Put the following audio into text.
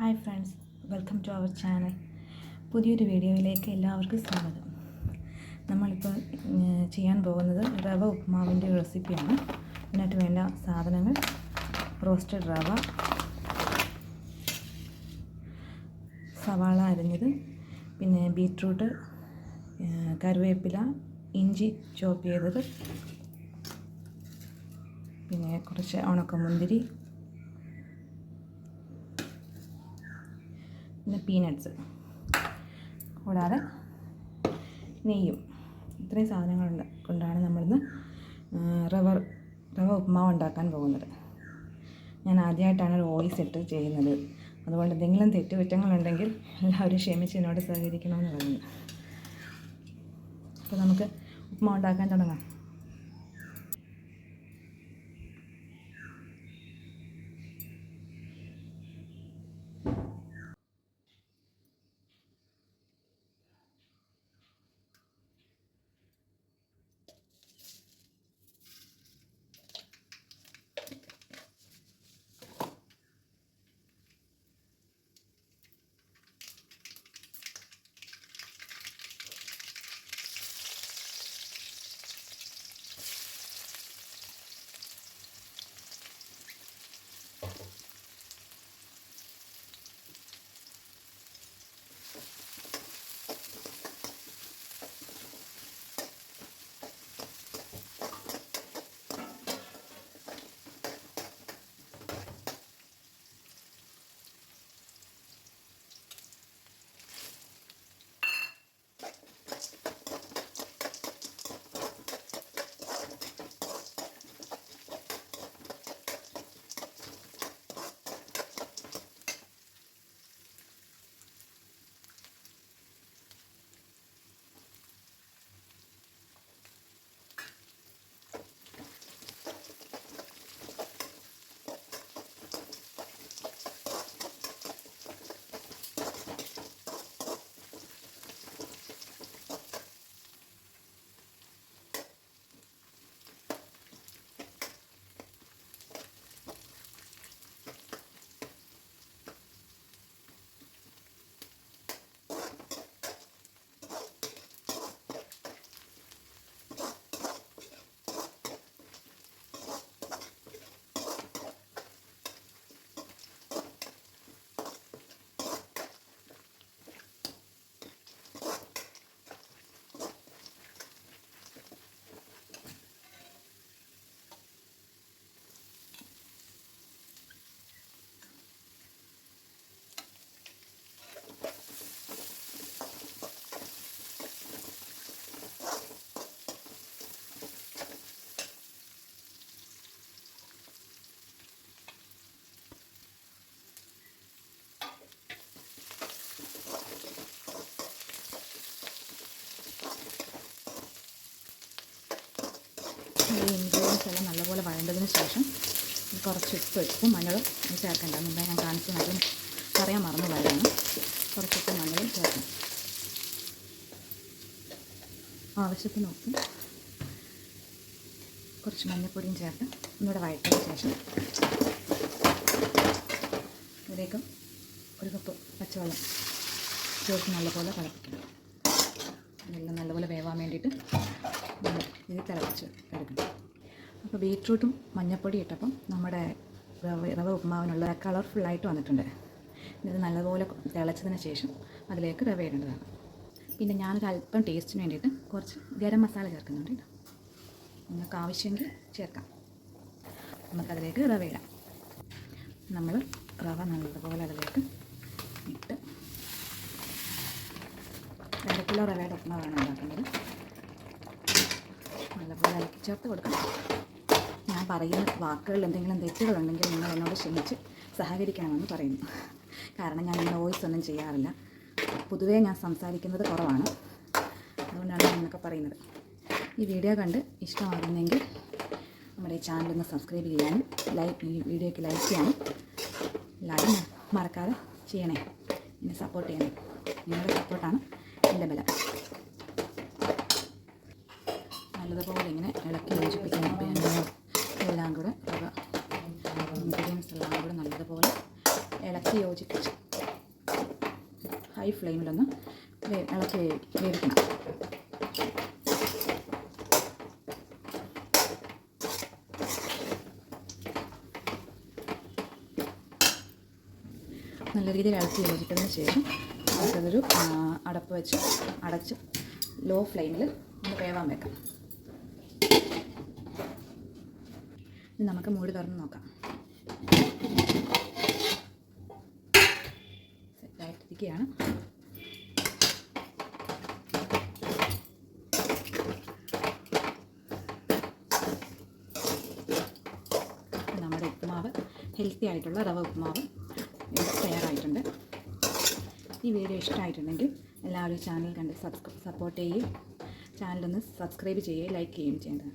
Hi friends, welcome to our channel. പുതിയൊരു വീഡിയോയിലേക്ക് എല്ലാവർക്കും സ്വാഗതം. നമ്മളിപ്പോൾ ചെയ്യാൻ പോകുന്നത് റവ ഉപ്പുമാവിൻ്റെ റെസിപ്പിയാണ്. അതിനായിട്ട് വേണ്ട സാധനങ്ങൾ: റോസ്റ്റഡ് റവ, സവാള അരിഞ്ഞത്, പിന്നെ ബീറ്റ്റൂട്ട്, കറിവേപ്പില, ഇഞ്ചി ചോപ്പ് ചെയ്തത്, പിന്നെ കുറച്ച് ഉണക്കമുന്തിരി, പിന്നെ പീനട്ട്സ്, കൂടാതെ നെയ്യും. ഇത്രയും സാധനങ്ങൾ കൊണ്ടാണ് നമ്മളിന്ന് റവ ഉപ്പുമാവ് ഉണ്ടാക്കാൻ പോകുന്നത്. ഞാൻ ആദ്യമായിട്ടാണ് ഒരു വോയിസ് ഇട്ട് ചെയ്യുന്നത്. അതുകൊണ്ട് എന്തെങ്കിലും തെറ്റുകുറ്റങ്ങളുണ്ടെങ്കിൽ എല്ലാവരും ക്ഷമിച്ച് എന്നോട് സഹകരിക്കണമെന്ന് പറയുന്നു. അപ്പോൾ നമുക്ക് ഉപ്പുമാവ് ഉണ്ടാക്കാൻ തുടങ്ങാം. ഈ ഇൻഗ്രീഡിയൻസ് എല്ലാം നല്ലപോലെ വഴണ്ടതിന് ശേഷം കുറച്ച് ഉപ്പും മഞ്ഞളും ചേർക്കേണ്ട. മുമ്പേ ഞാൻ കാണിച്ച് നല്ല പറയാൻ മറന്നു പോയതാണ്. കുറച്ച് ഉപ്പും മഞ്ഞളും ചേർക്കണം. ആവശ്യത്തിന് ഉപ്പും കുറച്ച് മഞ്ഞൾപ്പൊടിയും ചേർത്ത് ഒന്നുകൂടെ വഴറ്റിയതിന് ശേഷം ഇതിലേക്ക് ഒരു കപ്പ് പച്ചവെള്ളം ചേർത്ത് നല്ലപോലെ തിളപ്പിക്കണം. ഇതെല്ലാം നല്ലപോലെ വേവാൻ വേണ്ടിയിട്ട് ഇത് തിളപ്പിച്ച് എടുക്കണം. അപ്പോൾ ബീറ്റ്റൂട്ടും മഞ്ഞൾപ്പൊടി ഇട്ടപ്പം നമ്മുടെ റവ ഉപ്പുമാവിനുള്ള കളർഫുള്ളായിട്ട് വന്നിട്ടുണ്ട്. ഇത് നല്ലപോലെ തിളച്ചതിന് ശേഷം അതിലേക്ക് റവ ഇടേണ്ടതാണ്. പിന്നെ ഞാനൊരു അല്പം ടേസ്റ്റിന് വേണ്ടിയിട്ട് കുറച്ച് ഗരം മസാല ചേർക്കുന്നുണ്ട്. നിങ്ങൾക്ക് ആവശ്യമെങ്കിൽ ചേർക്കാം. നമുക്കതിലേക്ക് റവ ഇടാം. നമ്മൾ റവ നല്ലതുപോലെ അതിലേക്ക് ഇട്ട് 2 കിലോ റവയുടെ ഉപ്പുമാവാണ് ഉണ്ടാക്കുന്നത്. നല്ലപോലെ ഇളക്കി ചേർത്ത് കൊടുക്കണം. ഞാൻ പറയുന്ന വാക്കുകളിൽ എന്തെങ്കിലും തെറ്റുകളുണ്ടെങ്കിൽ നിങ്ങൾ എന്നോട് ക്ഷമിച്ച് സഹകരിക്കണമെന്ന് പറയുന്നു. കാരണം ഞാൻ ഇങ്ങനെ വോയിസ് ഒന്നും ചെയ്യാറില്ല. പൊതുവേ ഞാൻ സംസാരിക്കുന്നത് കുറവാണ്. അതുകൊണ്ടാണ് ഞാൻ എന്നൊക്കെ പറയുന്നത്. ഈ വീഡിയോ കണ്ട് ഇഷ്ടമാകുന്നെങ്കിൽ നമ്മുടെ ഈ ചാനലൊന്ന് സബ്സ്ക്രൈബ് ചെയ്യാനും ഈ വീഡിയോയ്ക്ക് ലൈക്ക് ചെയ്യാനും എല്ലാവരും മറക്കാതെ ചെയ്യണേ. എന്നെ സപ്പോർട്ട് ചെയ്യണേ. നിങ്ങളുടെ സപ്പോർട്ടാണ് എൻ്റെ ബലം. നല്ലതുപോലെ ഇങ്ങനെ ഇളക്കി യോജിപ്പിക്കണം. എല്ലാം കൂടെ ഇൻഗ്രീഡിയൻസ് എല്ലാം കൂടെ നല്ലതുപോലെ ഇളക്കി യോജിപ്പിച്ച് ഹൈ ഫ്ലെയിമിലൊന്ന് ഇളക്കി വേവിക്കണം. നല്ല രീതിയിൽ ഇളക്കി യോജിച്ചതിന് ശേഷം നമുക്കതൊരു അടപ്പ് വെച്ച് അടച്ച് ലോ ഫ്ലെയിമിൽ ഒന്ന് വേവാൻ വെക്കാം. ഇനി നമുക്ക് മൂടി തുറന്ന് നോക്കാം. സെറ്റായിട്ടിരിക്കുകയാണ്. നമ്മുടെ ഉപ്പുമാവ്, ഹെൽത്തി ആയിട്ടുള്ള റവ ഉപ്പുമാവ് ഇവിടെ തയ്യാറായിട്ടുണ്ട്. ഈ വീഡിയോ ഇഷ്ടമായിട്ടുണ്ടെങ്കിൽ എല്ലാവരും ചാനൽ കണ്ട് സപ്പോർട്ട് ചെയ്യുകയും ചാനലൊന്ന് സബ്സ്ക്രൈബ് ചെയ്യുകയും ലൈക്ക് ചെയ്യുകയും ചെയ്യേണ്ടത്.